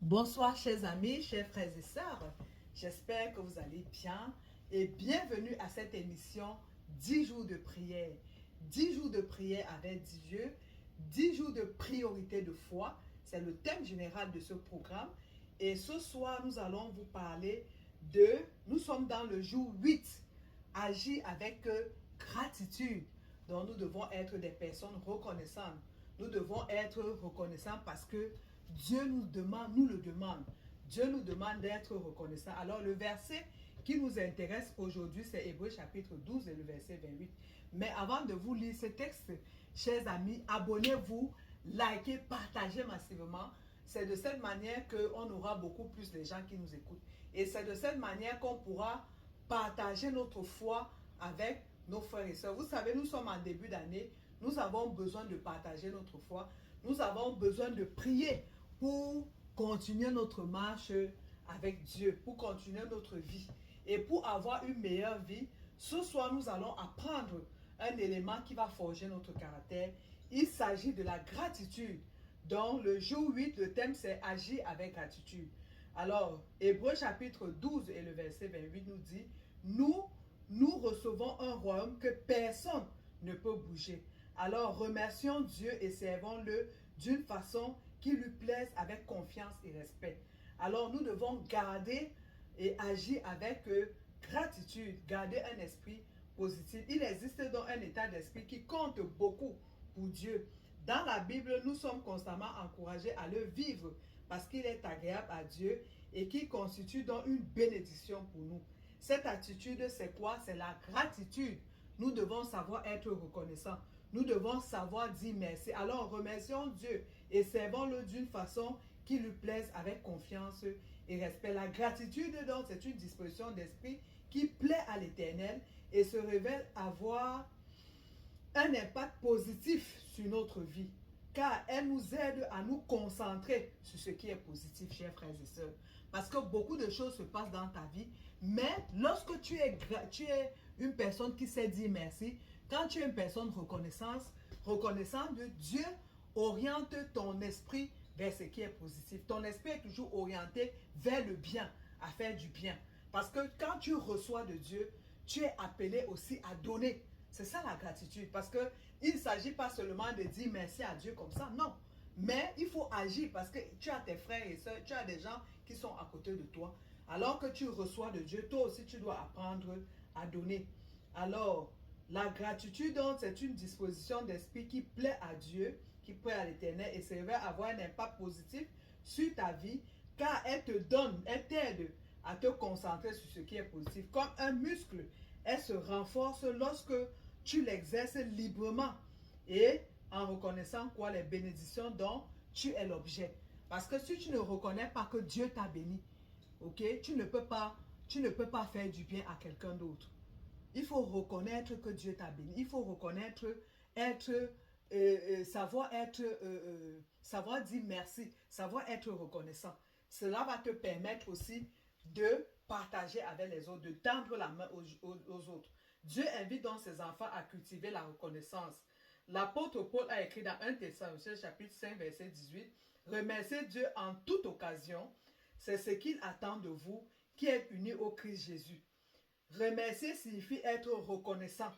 Bonsoir chers amis, chers frères et sœurs. J'espère que vous allez bien et bienvenue à cette émission 10 jours de prière. 10 jours de prière avec Dieu, 10 jours de priorité de foi. C'est le thème général de ce programme. Et ce soir, nous allons vous parler nous sommes dans le jour 8, agir avec gratitude. Donc nous devons être des personnes reconnaissantes. Nous devons être reconnaissants parce que Dieu nous demande, nous le demande. Dieu nous demande d'être reconnaissants. Alors le verset qui nous intéresse aujourd'hui, c'est Hébreux chapitre 12 et le verset 28. Mais avant de vous lire ce texte, chers amis, abonnez-vous, likez, partagez massivement. C'est de cette manière qu'on aura beaucoup plus de gens qui nous écoutent. Et c'est de cette manière qu'on pourra partager notre foi avec nos frères et sœurs. Vous savez, nous sommes en début d'année. Nous avons besoin de partager notre foi. Nous avons besoin de prier pour continuer notre marche avec Dieu, pour continuer notre vie. Et pour avoir une meilleure vie, ce soir, nous allons apprendre un élément qui va forger notre caractère. Il s'agit de la gratitude. Dans le jour 8, le thème c'est agir avec gratitude. Alors, Hébreux chapitre 12 et le verset 28 nous dit, nous recevons un royaume que personne ne peut bouger. Alors, remercions Dieu et servons-le d'une façon qui lui plaise avec confiance et respect. Alors, nous devons garder et agir avec gratitude, garder un esprit positif. Il existe donc un état d'esprit qui compte beaucoup pour Dieu. Dans la Bible, nous sommes constamment encouragés à le vivre parce qu'il est agréable à Dieu et qui constitue donc une bénédiction pour nous. Cette attitude, c'est quoi? C'est la gratitude. Nous devons savoir être reconnaissants. Nous devons savoir dire merci. Alors remercions Dieu et servons-le d'une façon qui lui plaise avec confiance et respect. La gratitude, donc, c'est une disposition d'esprit qui plaît à l'Éternel et se révèle avoir un impact positif sur notre vie, car elle nous aide à nous concentrer sur ce qui est positif, chers frères et sœurs. Parce que beaucoup de choses se passent dans ta vie, mais lorsque tu es une personne qui sait dire merci, quand tu es une personne reconnaissante de Dieu, oriente ton esprit vers ce qui est positif. Ton esprit est toujours orienté vers le bien, à faire du bien. Parce que quand tu reçois de Dieu, tu es appelé aussi à donner. C'est ça la gratitude. Parce qu'il ne s'agit pas seulement de dire merci à Dieu comme ça. Non. Mais il faut agir parce que tu as tes frères et sœurs, tu as des gens qui sont à côté de toi. Alors que tu reçois de Dieu, toi aussi tu dois apprendre à donner. Alors, la gratitude, donc, c'est une disposition d'esprit qui plaît à Dieu, qui plaît à l'Éternel et ça va avoir un impact positif sur ta vie car elle te donne, elle t'aide à te concentrer sur ce qui est positif. Comme un muscle, elle se renforce lorsque tu l'exerces librement et en reconnaissant quoi les bénédictions dont tu es l'objet. Parce que si tu ne reconnais pas que Dieu t'a béni, ok, tu ne peux pas faire du bien à quelqu'un d'autre. Il faut reconnaître que Dieu t'a béni. Il faut reconnaître, savoir dire merci, savoir être reconnaissant. Cela va te permettre aussi de partager avec les autres, de tendre la main aux autres. Dieu invite donc ses enfants à cultiver la reconnaissance. L'apôtre Paul a écrit dans 1 Thessaloniciens chapitre 5 verset 18, remerciez Dieu en toute occasion, c'est ce qu'il attend de vous qui êtes unis au Christ Jésus. Remercier signifie être reconnaissant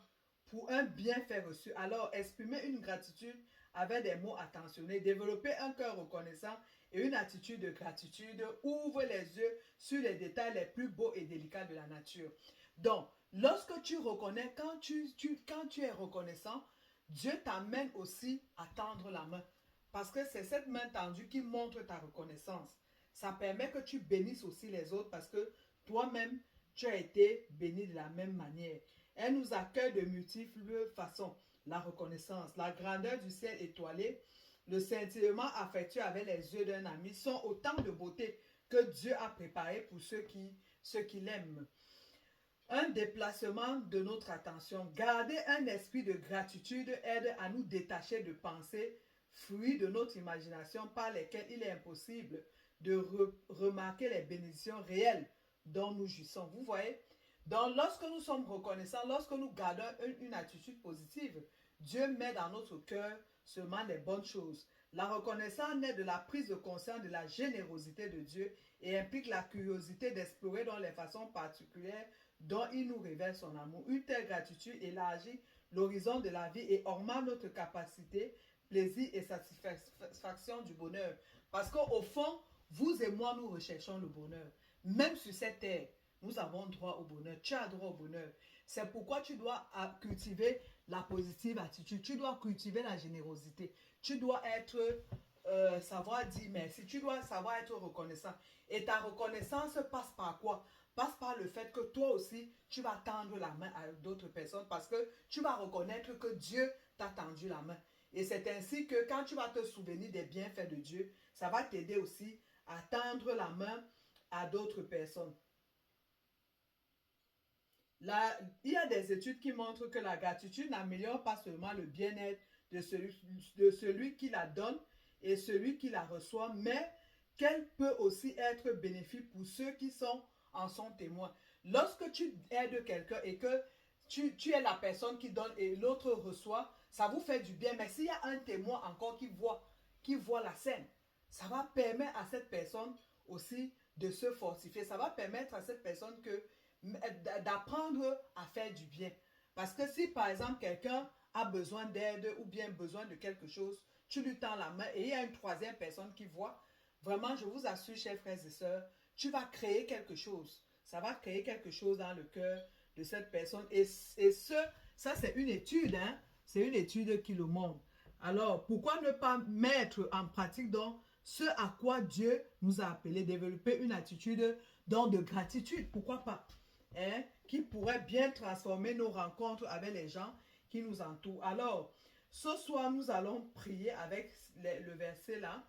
pour un bienfait reçu. Alors, exprimer une gratitude avec des mots attentionnés, développer un cœur reconnaissant et une attitude de gratitude ouvre les yeux sur les détails les plus beaux et délicats de la nature. Donc, lorsque tu reconnais, quand tu es reconnaissant, Dieu t'amène aussi à tendre la main. Parce que c'est cette main tendue qui montre ta reconnaissance. Ça permet que tu bénisses aussi les autres parce que toi-même, tu as été béni de la même manière. Elle nous accueille de multiples façons. La reconnaissance, la grandeur du ciel étoilé, le scintillement affectueux avec les yeux d'un ami sont autant de beauté que Dieu a préparé pour ceux qui l'aiment. Un déplacement de notre attention. Garder un esprit de gratitude aide à nous détacher de pensées, fruits de notre imagination par lesquelles il est impossible de remarquer les bénédictions réelles dont nous jouissons. Vous voyez? Donc, lorsque nous sommes reconnaissants, lorsque nous gardons une attitude positive, Dieu met dans notre cœur seulement les bonnes choses. La reconnaissance naît de la prise de conscience de la générosité de Dieu et implique la curiosité d'explorer dans les façons particulières dont il nous révèle son amour. Une telle gratitude élargit l'horizon de la vie et augmente notre capacité, plaisir et satisfaction du bonheur. Parce qu'au fond, vous et moi, nous recherchons le bonheur. Même sur cette terre, nous avons droit au bonheur. Tu as droit au bonheur. C'est pourquoi tu dois cultiver la positive attitude. Tu dois cultiver la générosité. Tu dois savoir dire merci. Tu dois savoir être reconnaissant. Et ta reconnaissance passe par quoi? Passe par le fait que toi aussi, tu vas tendre la main à d'autres personnes parce que tu vas reconnaître que Dieu t'a tendu la main. Et c'est ainsi que quand tu vas te souvenir des bienfaits de Dieu, ça va t'aider aussi à tendre la main à d'autres personnes. Là, il y a des études qui montrent que la gratitude n'améliore pas seulement le bien-être de celui qui la donne et celui qui la reçoit, mais qu'elle peut aussi être bénéfique pour ceux qui en sont témoins. Lorsque tu aides quelqu'un et que tu es la personne qui donne et l'autre reçoit, ça vous fait du bien. Mais s'il y a un témoin encore qui voit la scène, ça va permettre à cette personne aussi de se fortifier. Ça va permettre à cette personne d'apprendre à faire du bien. Parce que si par exemple quelqu'un a besoin d'aide ou bien besoin de quelque chose, tu lui tends la main et il y a une troisième personne qui voit, vraiment je vous assure, chers frères et sœurs, tu vas créer quelque chose. Ça va créer quelque chose dans le cœur de cette personne. Et ça c'est une étude, hein? C'est une étude qui le montre. Alors, pourquoi ne pas mettre en pratique donc ce à quoi Dieu nous a appelés, développer une attitude donc de gratitude, pourquoi pas, hein, qui pourrait bien transformer nos rencontres avec les gens qui nous entourent. Alors, ce soir, nous allons prier avec le verset là.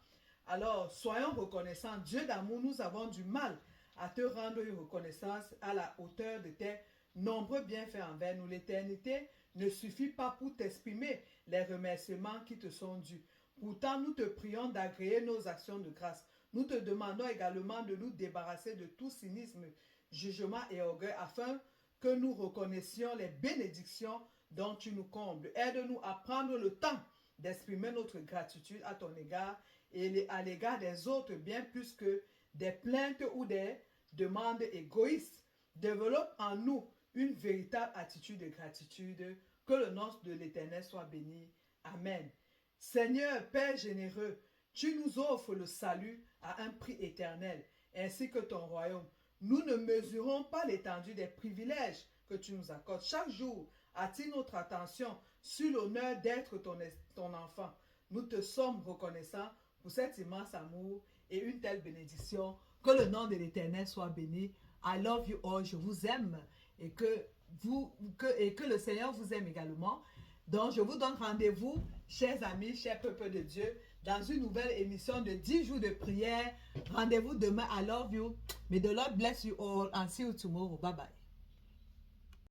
Alors, soyons reconnaissants. Dieu d'amour, nous avons du mal à te rendre une reconnaissance à la hauteur de tes nombreux bienfaits envers nous. L'éternité ne suffit pas pour t'exprimer les remerciements qui te sont dus. Pourtant, nous te prions d'agréer nos actions de grâce. Nous te demandons également de nous débarrasser de tout cynisme, jugement et orgueil afin que nous reconnaissions les bénédictions dont tu nous combles. Aide-nous à prendre le temps d'exprimer notre gratitude à ton égard et à l'égard des autres bien plus que des plaintes ou des demandes égoïstes. Développe en nous une véritable attitude de gratitude. Que le nom de l'Éternel soit béni. Amen. Seigneur, Père généreux, tu nous offres le salut à un prix éternel, ainsi que ton royaume. Nous ne mesurons pas l'étendue des privilèges que tu nous accordes. Chaque jour, attire notre attention sur l'honneur d'être ton enfant. Nous te sommes reconnaissants pour cet immense amour et une telle bénédiction. Que le nom de l'Éternel soit béni. I love you all. Je vous aime et que le Seigneur vous aime également. Donc, je vous donne rendez-vous, chers amis, chers peuples de Dieu, dans une nouvelle émission de 10 jours de prière. Rendez-vous demain. I love you. May the Lord bless you all and see you tomorrow. Bye bye.